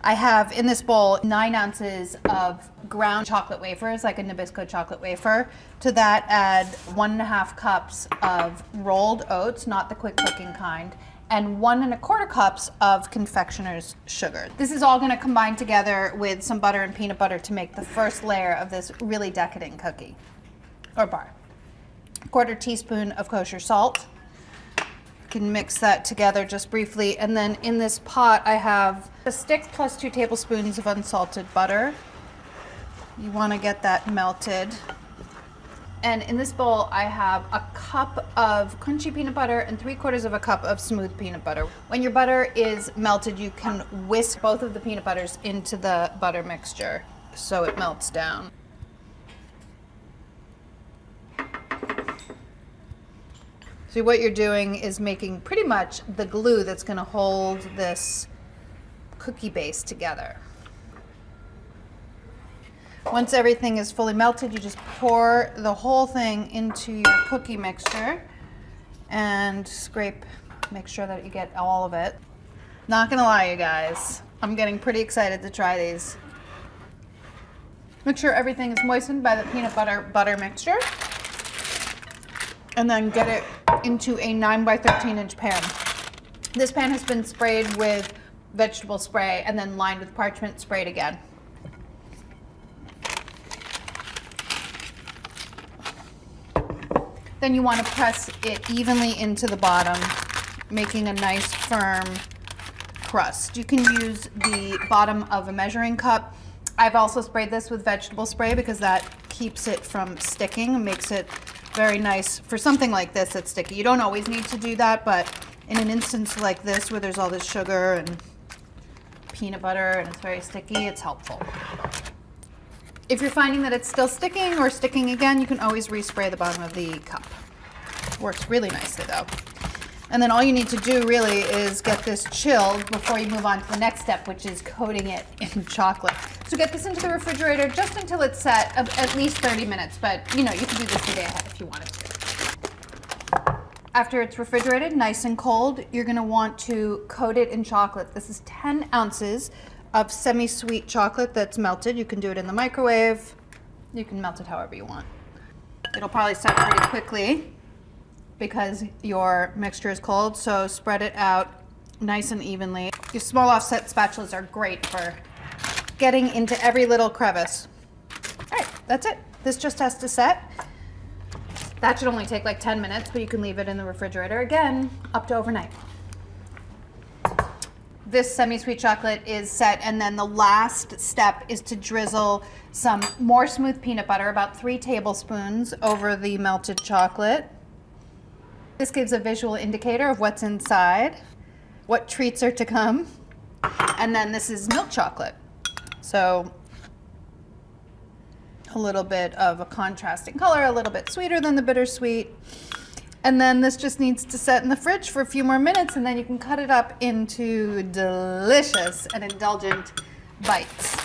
I have in this bowl 9 ounces of ground chocolate wafers, like a Nabisco chocolate wafer. To that, add 1.5 cups of rolled oats, not the quick cooking kind, and 1.25 cups of confectioner's sugar. This is all gonna combine together with some butter and peanut butter to make the first layer of this really decadent cookie or bar. 1/4 teaspoon of kosher salt. You can mix that together just briefly. And then in this pot, I have a stick plus 2 tablespoons of unsalted butter. You wanna get that melted. And in this bowl, I have a cup of crunchy peanut butter and 3/4 cup of smooth peanut butter. When your butter is melted, you can whisk both of the peanut butters into the butter mixture so it melts down. So what you're doing is making pretty much the glue that's gonna hold this cookie base together. Once everything is fully melted, you just pour the whole thing into your cookie mixture and scrape, make sure that you get all of it. Not gonna lie, you guys, I'm getting pretty excited to try these. Make sure everything is moistened by the peanut butter mixture, and then get it into a 9 by 13 inch pan. This pan has been sprayed with vegetable spray and then lined with parchment, sprayed again. Then you want to press it evenly into the bottom, making a nice firm crust. You can use the bottom of a measuring cup. I've also sprayed this with vegetable spray because that keeps it from sticking and makes it very nice for something like this that's sticky. You don't always need to do that, but in an instance like this where there's all this sugar and peanut butter and it's very sticky, it's helpful. If you're finding that it's still sticking or sticking again, you can always respray the bottom of the cup. Works really nicely though. And then all you need to do really is get this chilled before you move on to the next step, which is coating it in chocolate. So get this into the refrigerator just until it's set, at least 30 minutes, but you know, you can do this a day ahead if you wanted to. After it's refrigerated, nice and cold, you're gonna want to coat it in chocolate. This is 10 ounces of semi-sweet chocolate that's melted. You can do it in the microwave. You can melt it however you want. It'll probably set pretty quickly because your mixture is cold, so spread it out nice and evenly. Your small offset spatulas are great for getting into every little crevice. All right, that's it. This just has to set. That should only take like 10 minutes, but you can leave it in the refrigerator again up to overnight. This semi-sweet chocolate is set, and then the last step is to drizzle some more smooth peanut butter, about 3 tablespoons, over the melted chocolate. This gives a visual indicator of what's inside, what treats are to come. And then this is milk chocolate. So a little bit of a contrasting color, a little bit sweeter than the bittersweet. And then this just needs to set in the fridge for a few more minutes, and then you can cut it up into delicious and indulgent bites.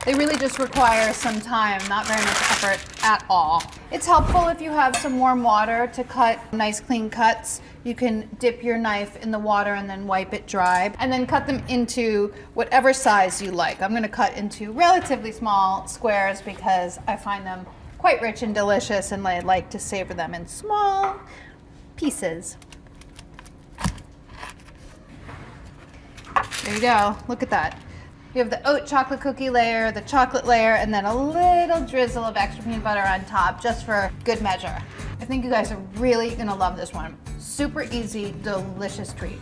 They really just require some time, not very much effort at all. It's helpful if you have some warm water to cut nice clean cuts. You can dip your knife in the water and then wipe it dry, and then cut them into whatever size you like. I'm gonna cut into relatively small squares because I find them quite rich and delicious, and I like to savor them in small pieces. There you go, look at that. You have the oat chocolate cookie layer, the chocolate layer, and then a little drizzle of extra peanut butter on top, just for good measure. I think you guys are really gonna love this one. Super easy, delicious treat.